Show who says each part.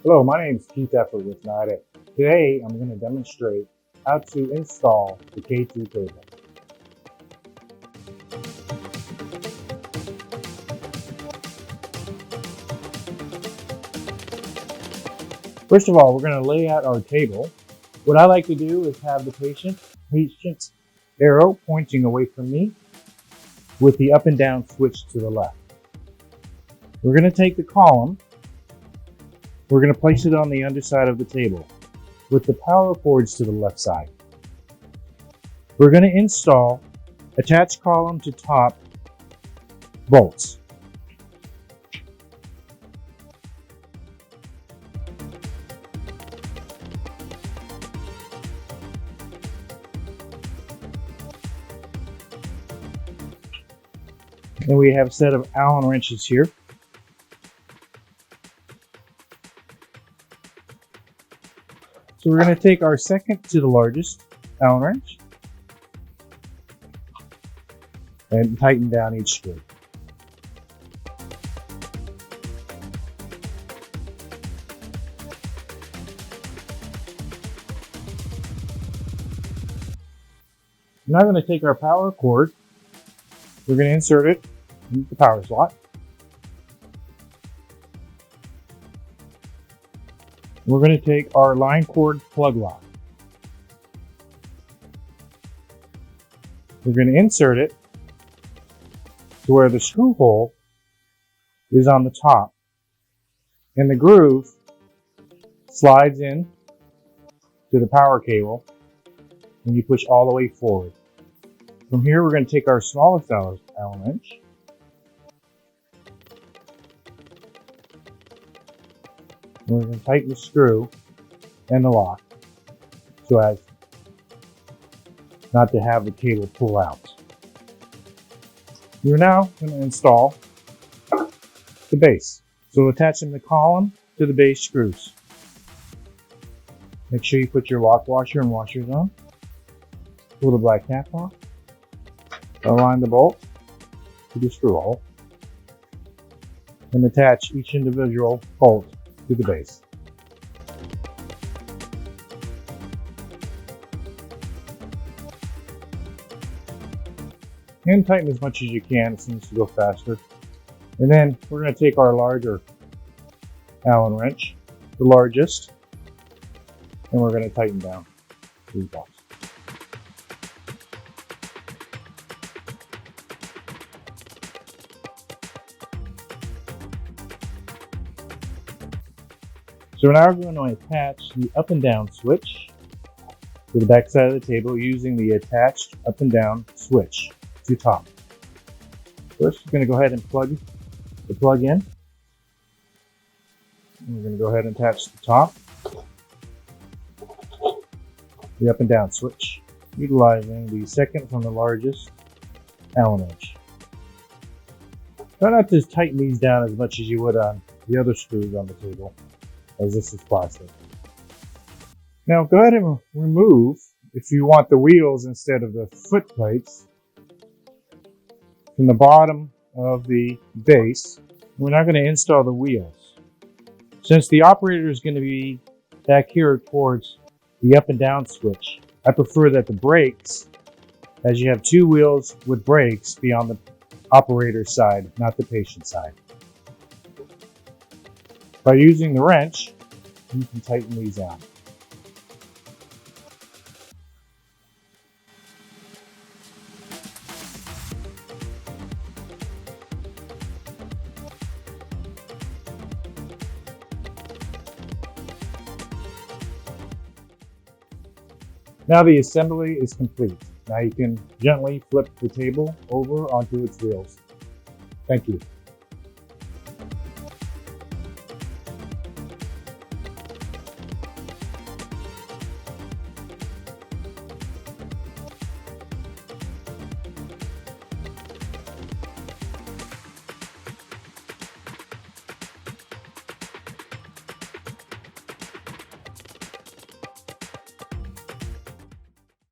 Speaker 1: Hello, my name is Keith Effert with NIDEK. Today I'm going to demonstrate how to install the K2 cable. First of all, we're going to lay out our table. What I like to do is have the patient's arrow pointing away from me with the up and down switch to the left. We're going to take the column. We're going to place it on the underside of the table with the power cords to the left side. We're going to install attached column to top bolts. And we have a set of Allen wrenches here. So we're going to take our second to the largest Allen wrench and tighten down each screw. Now we're going to take our power cord. We're going to insert it into the power slot. We're going to take our line cord plug lock. We're going to insert it to where the screw hole is on the top and the groove slides in to the power cable and you push all the way forward. From here, we're going to take our smallest Allen wrench. We're going to tighten the screw and the lock so as not to have the cable pull out. We're now going to install the base. So attaching the column to the base screws. Make sure you put your lock washer and washers on. Pull the black cap off. Align the bolt to the screw hole. And attach each individual bolt to the base. And tighten as much as you can. It seems to go faster. And then we're going to take our larger Allen wrench, the largest, and we're going to tighten down these bolts. So now we're going to attach the up and down switch to the back side of the table using the attached up and down switch to top. First, we're going to go ahead and plug the plug in. And we're going to go ahead and attach the top, the up and down switch, utilizing the second from the largest Allen wrench. Try not to tighten these down as much as you would on the other screws on the table, as this is plastic. Now go ahead and remove, if you want the wheels instead of the foot plates, from the bottom of the base. We're now going to install the wheels. Since the operator is going to be back here towards the up and down switch, I prefer that the brakes, as you have two wheels with brakes, be on the operator's side, not the patient's side. By using the wrench, you can tighten these down. Now the assembly is complete. Now you can gently flip the table over onto its wheels. Thank you.